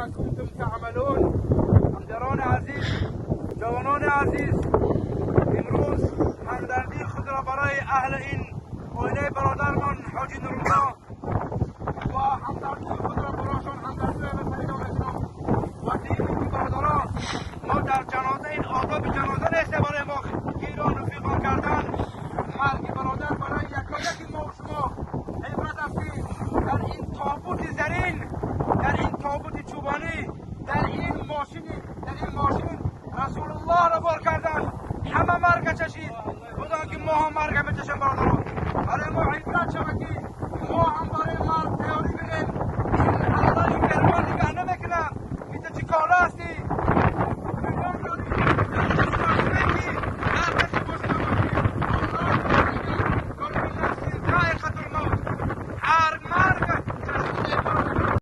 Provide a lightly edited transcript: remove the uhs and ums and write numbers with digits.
ما كنتم تعملون. همدران عزیز، جوانان عزیز، امروز همدردی خود را برای اهل این آینه برادرمان حاجی نورالله